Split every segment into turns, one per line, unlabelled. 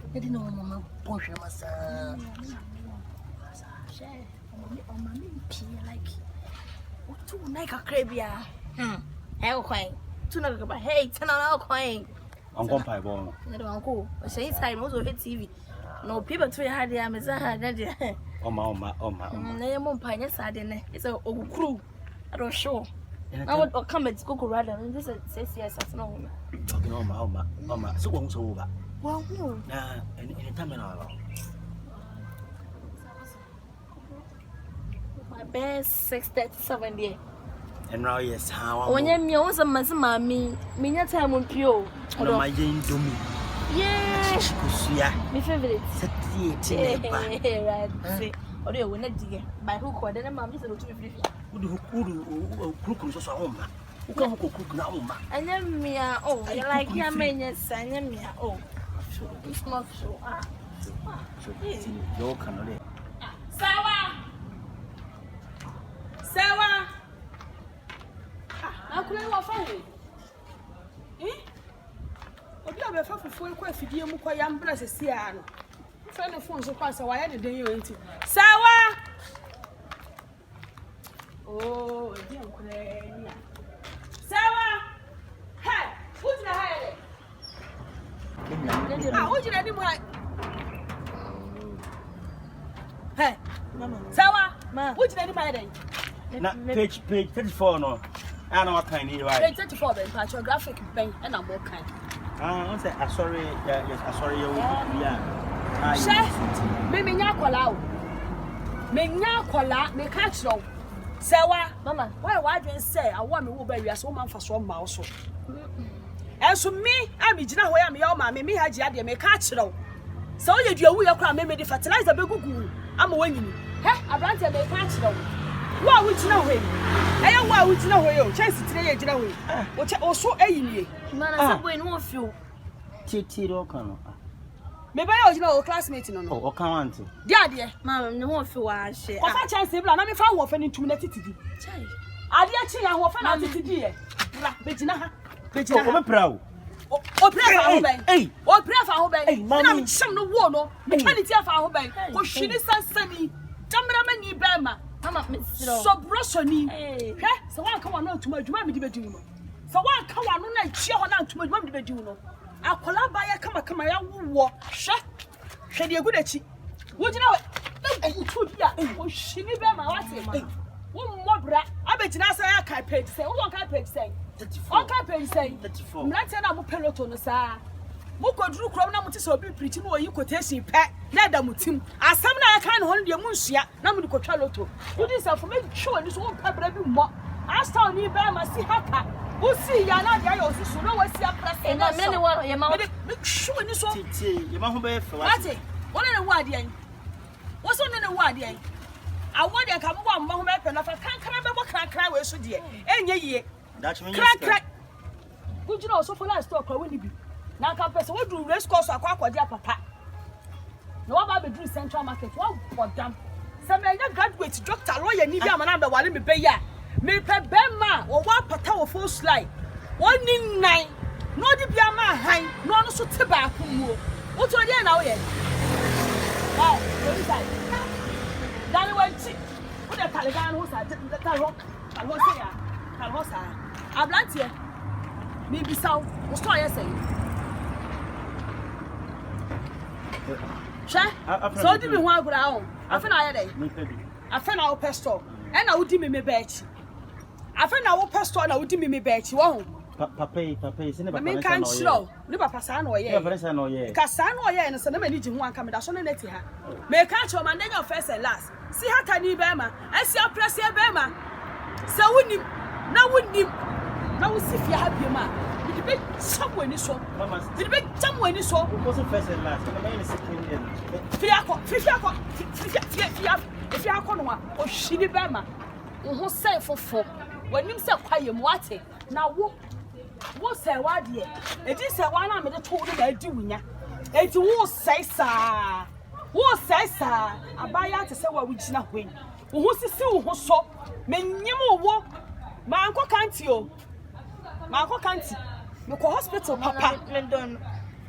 I didn't know Mama Porsche was like two like a crabia. How quaint. Two like a hey, 10 hour quaint.
Uncle Piebon.
Uncle, say time also hit TV. No people to had the Amazon.
Oh, my.
Name on Pine Sardine. It's a crew. I don't show. I would come at school rather than this says yes, as no.
Talking on my so won't over.
Well, no.
Nah, any time in our
My best 6:37 day.
and now, yes, how
When you also must mammy, mean time on pure.
Or my Jane to me.
Yeah, my favorite.
Right.
Or they will not dig by hook or then mammy said to me.
Who cook so home? Who come cook now?
And then me, oh, I like your man, yes, I am me, oh, it's not so.
Your canary.
Sarah! How could I find it? Eh? Obi abefa fufu ekwa afidie mu kwa ya mbra sesi ano. Fa na phone so kwa sa wa ya de den yo enti. Sawa! Oh, edi ankurenya. Sawa! Hey, who's na haile? Who's na di mo? Hey, mama. Sawa! Ma. Who's na di mo haile?
Na page 34 no. I know what kind of right.
Page 34 ben patrographic ben and I'm more kind.
I say sorry, yes, sorry you yeah.
She me nya kwala o. Me nya kwala me ka kiro. Sewa, mama, why dwen say I want me wo ba wiase wo man fa so ma wo so. Enso me am gina ho ya me ya ma me ha gi ade me ka kiro. Se o ye dua wu ya kra me the fertilizer be gugu ama wanyini. He abrante me ka kiro. Wa wu gina ho yi. Eya wa wu gina ho yi o, chance tire ye gina ho yi. O so eyini. Mana se boy no feel.
Titiro kan.
Me ba ya ojina o classmate no no.
Oh, kan want.
Di ade. Mama, me ho feel wa hye. Ko fa chance bla na me fa ho fa ni ntumi na titidi. Chai. Ade a chi ya ho fa na titidi ye. Bla, be gina ha. Be gina.
O me proud.
O pray fa ho ben.
Hey.
O pray fa ho ben.
Na
me cham no wo no. Me quality fa ho ben. Ko hwini sansani. Jamra mani ba ma. Mama, me siro. So brosoni. Hwe, se wa ka wa na ntuma adwuma me di bedi no. Se wa ka wa no na chie ho na ntuma adwuma me di bedi no. Akola ba ya kama ya wo. Hwe de egu dachi. Wo gina we. Na utu bia. Wo hwini ba ma wate ma. Wo mmobra. Abegina sa ya kai page say. Wo kai page say. 34. O kai page say. 34. Mlante na mo peloto no sa. Mo koduru krom na mo ti so obi preach no yi quotation pe na da mutim asam na ya kan ho no de mu nsua na mo di kotwa loto wo di sa for me show ni so wo pebra bi mo asta ni ba ma si haka wo si ya na dia yo susu no wasi aprase na me ne wo ye ma show ni so
Titi, ye ma ho be fa wa.
ati wo ne wo ade an wo so ne wo ade an awo de ka mo mo ho me pe na fa kankran be bo kankran we so de enye yie
That means
kankran wo jira so for last talk we ni bi na ka pese wo do race course akwa papa no wa ba be do central market wa bodam se me nya graduate doctor lawyer ni bi amana be wale me be ya me pe be ma wo wa pata wo full slide won ni nine no di bi ama han no no so te ba ku mu wo to dey na wo ye no di sai dan wa chi wo de taligan ho sa ta ro se ya ka ho sa ablantie me bi saw wo so ya say Sha? So di me ho agura o. Afa na aye dey. Afa na wo pesto. E na wo di me bechi. Afa na wo pesto na wo di me bechi wo ho.
Papa, se ne ba
Me kan shiro. Ne papa sa na oye.
Ne ba sa na oye.
Ka sa na oye no se na mani ji ho anka me da so na neti ha. Me ka cho man dey your first and last. Si haka ni be ma. Esi apress e be ma. Se wonim na wonim. Na wo si fi ha bi ma. Di be somewhere ni so.
Mama,
di be somewhere ni so.
What's the first and last? Na me second year.
Fiako no a o hwini be ma wo say fofo wanim say kwaye mu ate na wo say wa de edi say wa na me de to no na adi wunya enti wo say saa abaya te say wa wugina hwen wo sisi wo so menyim wo ma anko kanti me ko hospital papa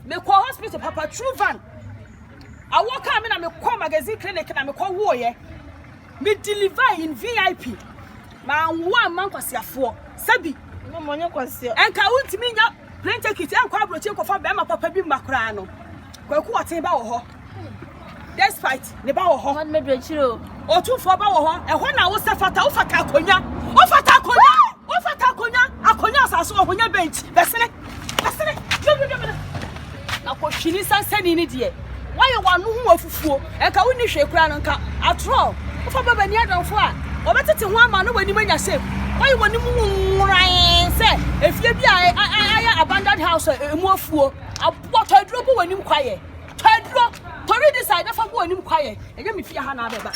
me ko hospital papa true van I walk am na me call magazine clinic na me call wo ye. Me deliver in VIP. Ma one man kwasiafo. Sabi.
No money kwasio.
Enka untimi nya plane ticket enko abrochi ko fa be ma papa bi makra no. Kwaku wote ba wo ho. Despite ne ba wo ho.
Man me dwechiro.
Otufo ba wo ho. E ho na wo sefata wo fata akonya. Wo fata akonya. Wo fata akonya. Akonya asaso wo honya bench. Besene. Besene. Na ko hwini sansani ni de. Why you want no afufuo? Enka wo ni hwe kura no nka. Atro. Wo fa baba ni adonfo a. Obetete ho ama no wani manya shape. Why you want mu nran say efie bi aya abandoned house emu afuo. Abo tadro bo wani kwaye. Tadro. Tori decide fa bo wani kwaye. Enye me fie ha na abeba.